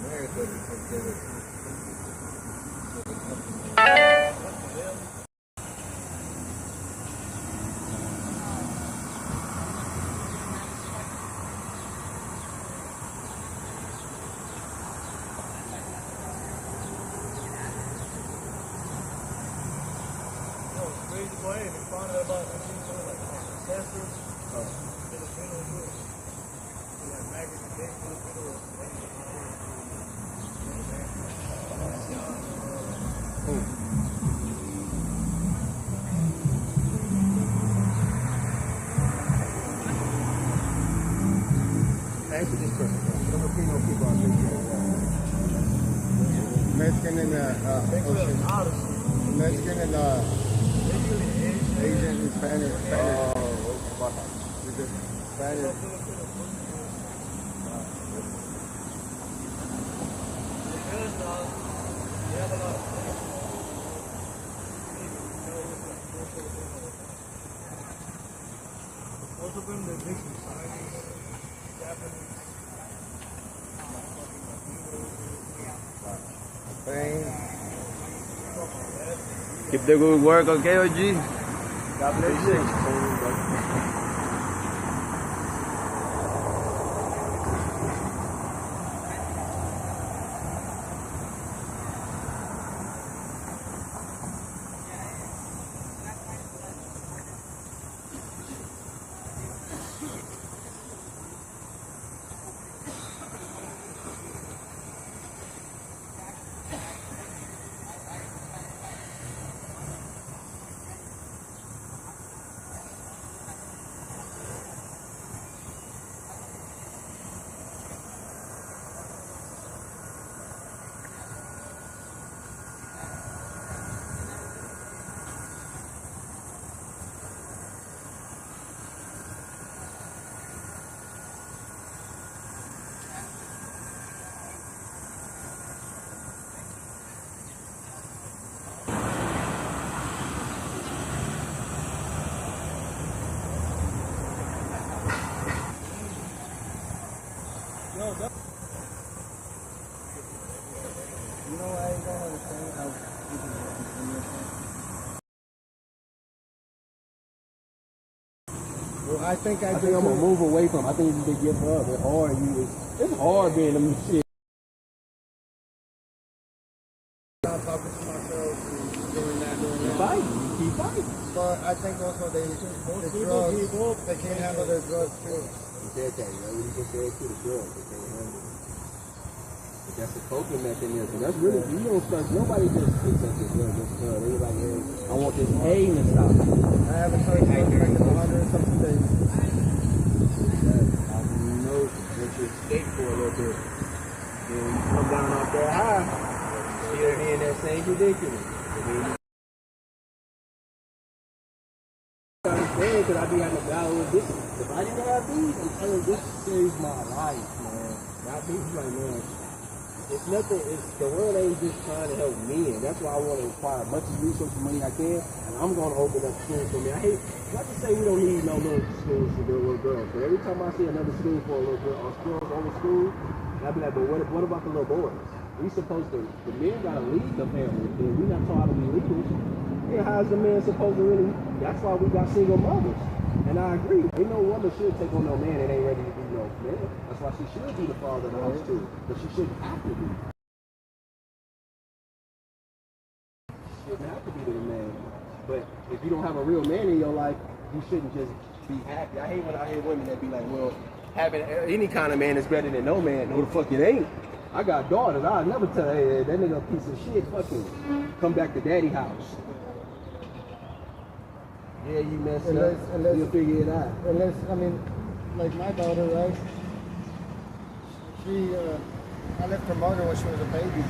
America because they were Answer this question. Filipino people are big. Mexican and Mexican and Asian and Spanish. Spanish. Most of them, they mix with Chinese, Japanese. Keep the good work, okay, OG? God bless you. You know, I don't understand how people Well, I think I think I'm gonna move away from. I think you can give up. It's hard. It's hard being them shit. I'm talking to myself and doing that. You keep fighting. But I think also the drugs, they can't handle their drugs too. You said that, you know, you just said to the drugs, they can't handle it. But that's a coping mechanism. That's really, you don't start, nobody just picks up the drug, they're like, hey, I want this pain to stop. I haven't started drinking 100 and something days. I know once you escape for a little bit, then when you come down off that high, still in that same ridiculous. I understand because I be having to battle with this. If I didn't have these, I'm telling you, this saves my life, man. Not these, like, man. It's nothing, the world ain't just trying to help me, and that's why I want to acquire as much resources money I can, and I'm going to open up schools for me. I hate, like to say we don't need no little schools for the little girls, but every time I see another school for a little girl, or girls only school, I'll be like, but what about the little boys? We supposed to, the men got to lead the family, and we not taught to be leaders. Yeah, how's the man supposed to really, that's why we got single mothers. And I agree, ain't no woman should take on no man that ain't ready to be no man. That's why she should be the father of the house too, but she shouldn't have to be. She shouldn't have to be the man. But if you don't have a real man in your life, you shouldn't just be happy. I hate when I hear women that be like, well, having any kind of man is better than no man. No, the fuck it ain't. I got daughters. I'll never tell her, hey, that nigga a piece of shit. Fucking come back to daddy house. Yeah, you messed up. You'll figure it out. Unless, I mean, like my daughter, right? I left her mother when she was a baby.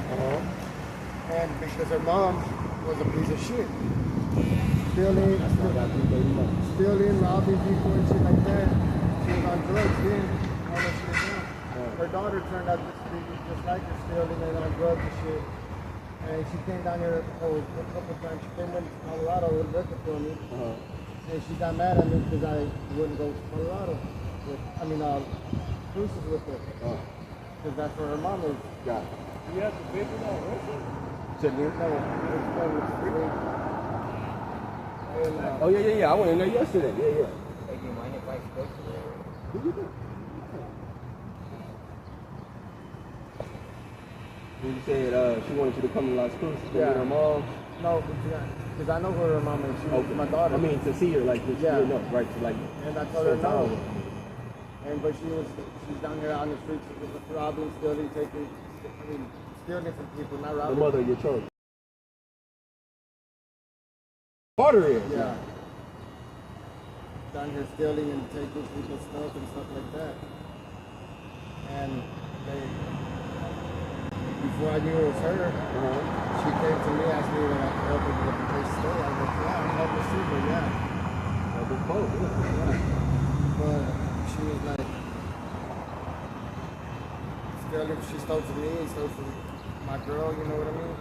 And because her mom was a piece of shit. Stealing, robbing people and shit like that. She was on drugs then. All that shit down. Her daughter turned out to be just like her, stealing and on drugs and shit. And she came down here a couple of times. She came in Colorado looking for me. And she got mad at me because I wouldn't go to Colorado. Cruises with her. Because that's where her mom is. Got it. You have to pay for that, right? Oh, yeah. I went in there yesterday. Yeah. Hey, do you mind if I spoke to her? Who you think? You said she wanted you to come to Las Cruces to meet her mom? No, because I know who her mom is. She's my daughter. I mean, to see her, like, to see her, no, right, to, like, and I told her no. But she's down here on the streets robbing, stealing, stealing from people, not robbing. The mother of your children. Daughter is? Yeah. Down here stealing and taking people's stuff and stuff like that. And before I knew it was her, she came to me, asked me when I could help her with the place to stay. I was like, yeah, I'm helpless too, but yeah. That'd be cool. Yeah. But she was like, still, if she stole from me, stole from my girl, you know what I mean?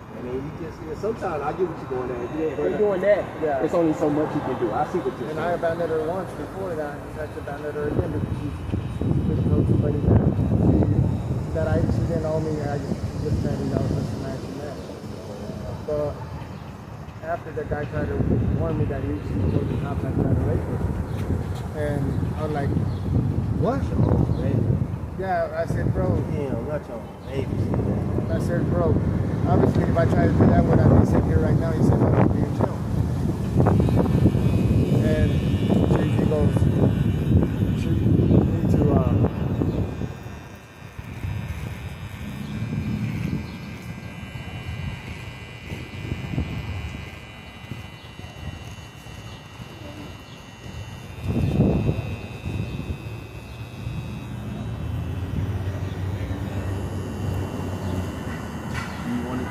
I mean, you just, sometimes I get what you're going at. Yeah, if you're doing that, it's only so much you can do. I see what you're saying. And I abandoned her once before that. I had to abandon her again because she couldn't tell somebody that she didn't owe me. I just said, you know, just a man she met. But after the guy tried to warn me that he told the cops I tried to rape her. And I was like, what? Yeah, I said, bro. Damn, not your baby. I said, bro, obviously if I try to do that, would I be sitting here right now? He said, no, I'd be in jail. And he goes, you need to,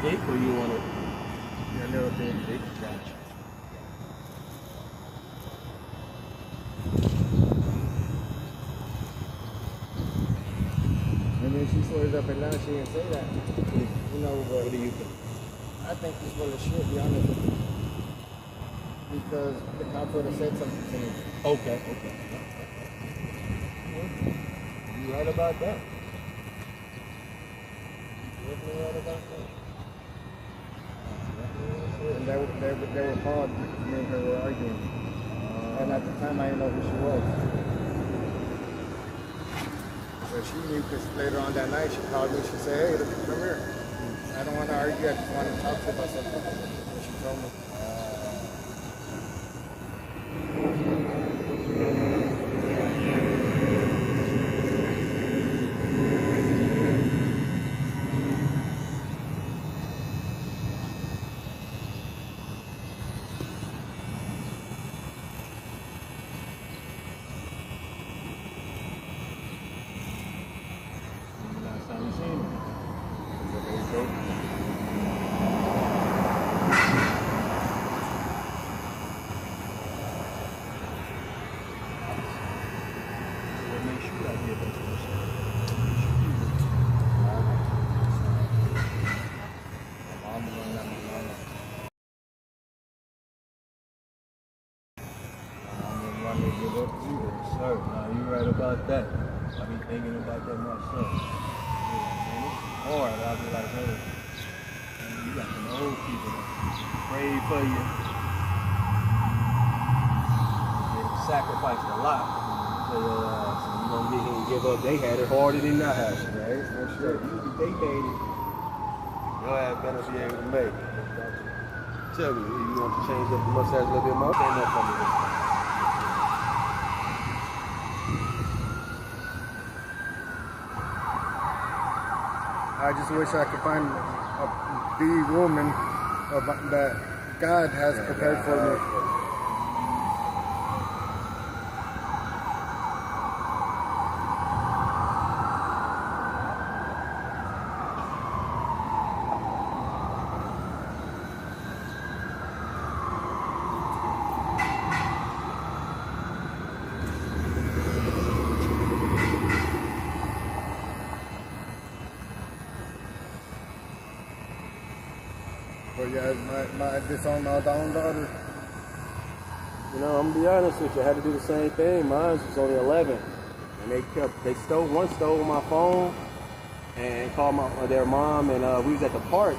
Dick or you want it? a little bit. Dick? Gotcha. And then she swears up and down she didn't say that. You know, but What do you think? I think she's full of shit, to be honest with you. Because the cops would have said something to me. Okay. You right about that. Definitely right about that. And they were called, me and her were arguing. And at the time I didn't know who she was. But she knew because later on that night she called me, she said, hey, come here. I don't want to argue, I just want to talk to you about something. And she told me. Sir, now you right about that. I be thinking about that myself. And it's hard. I'll be like, hey, man, you got some old people that pray for you. They sacrificed a lot for your ass. And you gonna get here and give up. They had it harder than I had. Right? For sure. They made it. Your ass better be able to make it. Tell me, you want to change up the mustache a little bit more? Ain't no funny this time. I just wish I could find the woman that God has prepared for me. But yeah, I disowned my own daughter. You know, I'm gonna be honest with you. I had to do the same thing. Mine was only 11, and one stole my phone and called their mom, and we was at the park,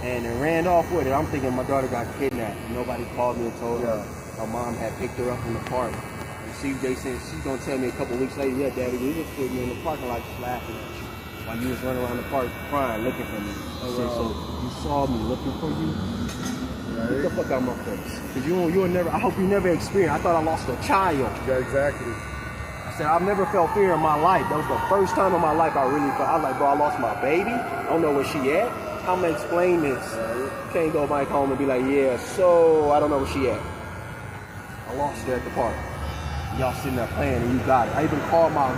and they ran off with it. I'm thinking my daughter got kidnapped. Nobody called me and told her her mom had picked her up in the park. And CJ said she's gonna tell me a couple weeks later, yeah, Daddy, we just put me in the parking lot just laughing at you while you was running around the park crying, looking for me. I said, so you saw me looking for you? Get the fuck out of my face. Cause you'll never, I hope you never experience. I thought I lost a child. Yeah, exactly. I said, I've never felt fear in my life. That was the first time in my life I really felt, I was like, bro, I lost my baby. I don't know where she at. How am I explain this? Can't go back home and be like, yeah, so I don't know where she at. I lost her at the park. Y'all sitting there playing and you got it. I even called my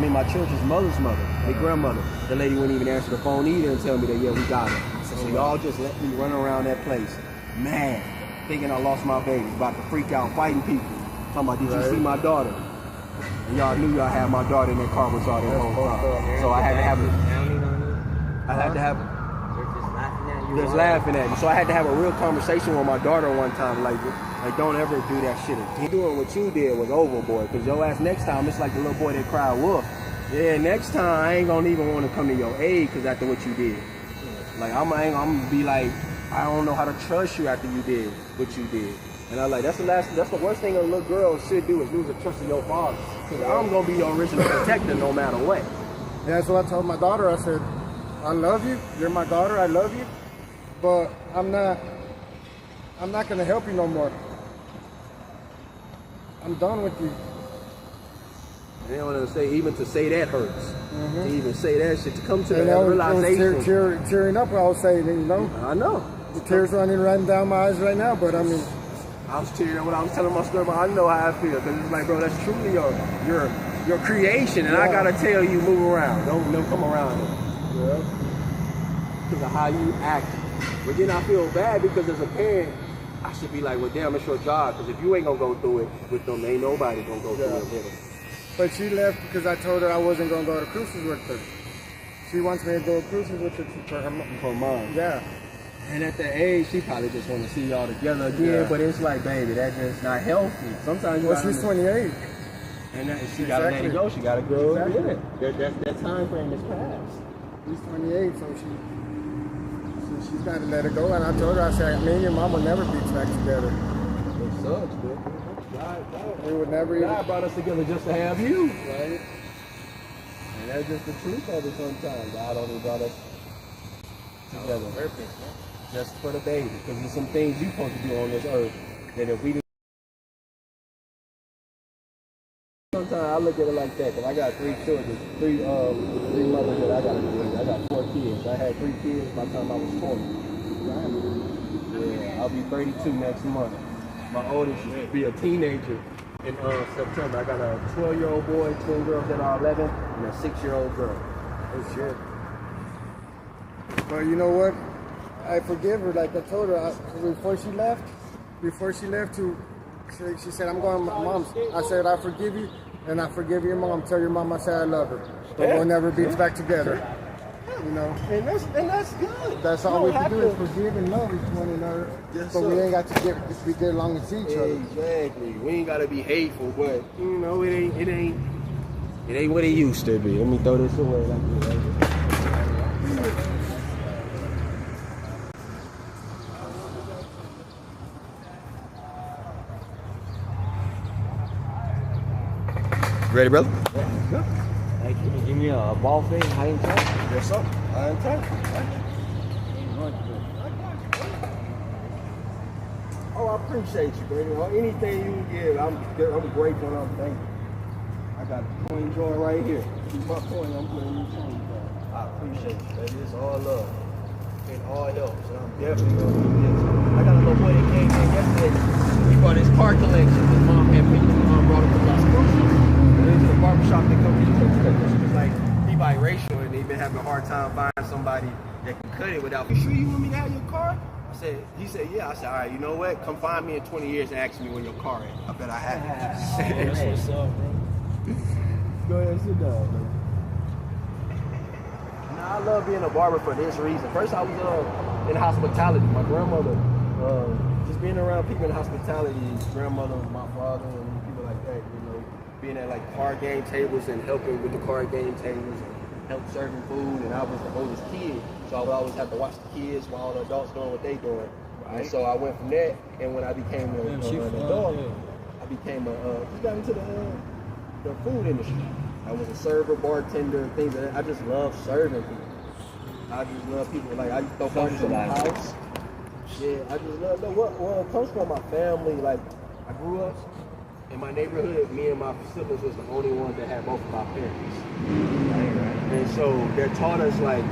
my children's mother's mother, their grandmother. The lady wouldn't even answer the phone either and tell me that, yeah, we got it. I said, so y'all just let me run around that place. Man, thinking I lost my baby, about to freak out, fighting people. Talking about, did you see my daughter? And y'all knew y'all had my daughter in that car was all that whole time. So I had to have it. I had to have it. Just laughing at me. So I had to have a real conversation with my daughter one time, like don't ever do that shit again. Doing what you did was overboard, because your ass next time, it's like the little boy that cried wolf. Yeah, next time I ain't gonna even want to come to your aid, because after what you did. Like, I'm gonna be like, I don't know how to trust you after you did what you did. And I'm like, that's the worst thing a little girl should do, is lose the trust of your father. Because I'm gonna be your original protector no matter what. Yeah, that's what I told my daughter. I said, I love you, you're my daughter, I love you, but I'm not gonna help you no more. I'm done with you. They don't understand, even to say that hurts. To even say that shit, to come to that realization. realization. Tearing up, I was saying, you know. I know. The tears running down my eyes right now, but I mean. I was tearing up when I was telling my story, but I know how I feel, because it's like, bro, that's truly your creation, and I gotta tell you, move around. Don't come around it. Yeah. Because of how you act. But then I feel bad, because as a parent, I should be like, well, damn, it's your job. Because if you ain't going to go through it with them, ain't nobody going to go through it with them. But she left because I told her I wasn't going to go to cruises with her. She wants me to go to cruises with her for her mom. Yeah. And at that age, she probably just want to see y'all together again. But it's like, baby, that's just not healthy. Sometimes you she's 28. And she got to let it go. She got to grow up in it. That time frame is past. She's 28, so she's got to let it go. And I told her, I said, me and your mom will never be back together. It sucks, dude. We would never. God brought us together just to have you, right? And that's just the truth of it sometimes. God only brought us together just for the baby. Because there's some things you're supposed to do on this earth that if we didn't. Sometimes I look at it like that, because I got 3 children, three mothers that I got to deal with. I got 4 kids. I had 3 kids by the time I was 20. Yeah, I'll be 32 next month. My oldest will be a teenager in September. I got a 12-year-old boy, 2 girls that are 11, and a 6-year-old girl. Oh shit. But you know what? I forgive her. Like I told her before she left, she said, I'm going to my mom's. I said, I forgive you, and I forgive your mom. Tell your mom I said I love her. But we'll never be back together. You know? And that's good. That's all we have to do is forgive and love each one another. Yes, but we ain't got to get along and see each other. Exactly. We ain't got to be hateful, but, you know, it ain't what it used to be. Let me throw this away like this. Ready, brother? Yeah. Hey, can you give me a ball fade, high and tight? Yes, sir. High and tight. Oh, I appreciate you, baby. Anything you can give, I'm grateful and I'm thankful. I got a coin joint right here. Keep my coin, I'm putting you change. I appreciate you, baby. It's all love. And all helps. And I'm definitely going to do this. I got a little boy that came in yesterday. He brought his car collection. His mom had picked him up, brought him to Las Cruces. To the barbershop, they come to the it's like he biracial and they've been having a hard time finding somebody that can cut it without. You sure you want me to have your car? He said, yeah. I said, all right, you know what? Come find me in 20 years and ask me where your car is. I bet I have it. That's what's up, bro. Go ahead and sit down, bro. Now, I love being a barber for this reason. First, I was in hospitality. My grandmother, just being around people in hospitality, grandmother, my father, and people like that, you know. Being at like card game tables and helping with the card game tables and help serving food, and I was the oldest kid, so I would always have to watch the kids while all the adults doing what they doing. Right. And so I went from that, and when I became an adult, I became just got into the food industry. I was a server, bartender, things like that. I just love serving people. I just love people. Like I used to throw parties in the house. Yeah, I just love what it comes from my family. Like I grew up in my neighborhood, me and my siblings was the only ones that had both of our parents. Right. And so they taught us like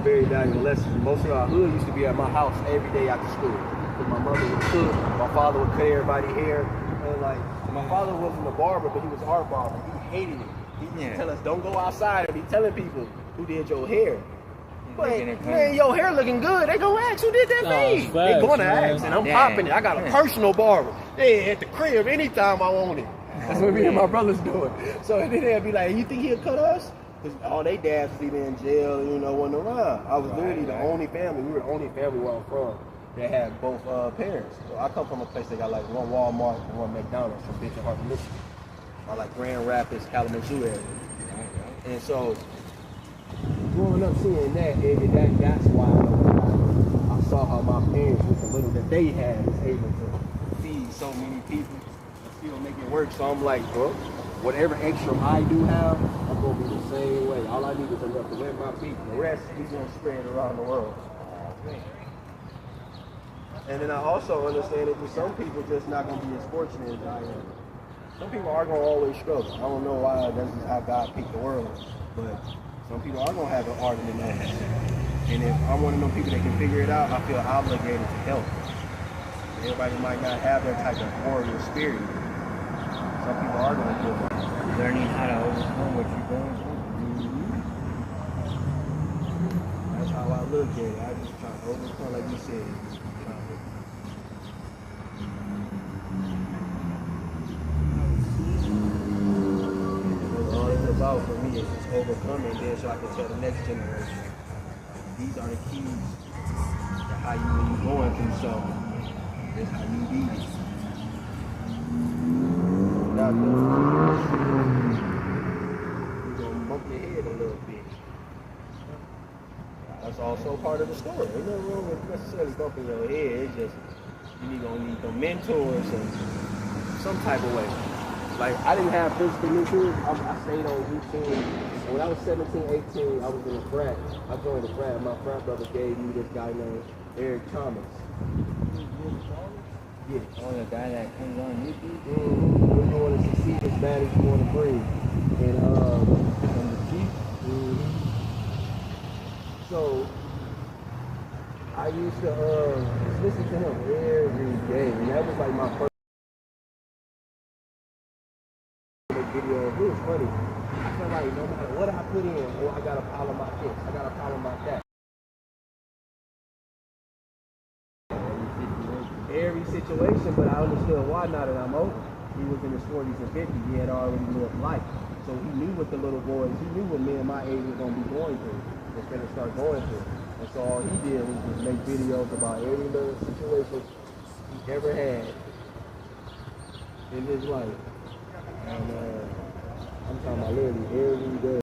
very valuable lessons. Most of our hood used to be at my house every day after school. Because my mother would cook, my father would cut everybody's hair. And like, my father wasn't a barber, but he was our barber. He hated it. He used to tell us, don't go outside and be telling people who did your hair. But, man, your hair looking good. They gonna ask who did that fade. They gonna ask, and I'm popping it. I got a personal barber. They at the crib anytime I want it. That's what me and my brothers doing. So then they'd be like, you think he'll cut us? Because all they dads was either in jail, you know, wasn't around. I was literally the only family. We were the only family where I'm from that had both parents. So I come from a place that got like one Walmart and one McDonald's from Benton Harbor, Michigan. Or like Grand Rapids, Kalamazoo area. And so growing up seeing that's why I saw how my parents, with the little that they had, was able to feed so many people and still make it work. So I'm like, bro, whatever extra I do have, I'm gonna be the same way. All I need is enough to wet my feet. The rest is gonna spread around the world. And then I also understand that some people just not gonna be as fortunate as I am. Some people are gonna always struggle. I don't know why that's just how God picked the world, but some people are gonna have an art in the nose. And if I'm one of them people that can figure it out, I feel obligated to help. Everybody might not have that type of warrior spirit. Some people are gonna do it. Learning how to overcome what you're going through. That's how I look at it. I just try to overcome, like you said. All it's about for me is just overcoming this so I can tell the next generation. These are the keys to how you, when you're going through something, this is how you do it. Without those tools, you're going to bump your head a little bit. That's also part of the story. There's nothing wrong with necessarily bumping your head. It's just you're going to need some mentors and some type of way. Like, I didn't have physical mentors. I stayed on routine. When I was 17, 18, I was in a frat. I joined a frat. My frat brother gave me this guy named Eric Thomas. Yeah. Oh, the guy that comes on YouTube? You want to succeed as bad as you want to breathe. And, From the Chief? So, I used to just listen to him every day. And that was like my first video. It was funny. I felt like no matter what I put in, oh, I got a pile of my this, I got a pile of my that. Every situation, but I understood why now that I'm older. He was in his 40s and 50s. He had already lived life. So he knew what the little boys, he knew what men my age was going to be going through. Was going to start going through. And so all he did was just make videos about every little situation he ever had in his life. And I'm talking about literally every day.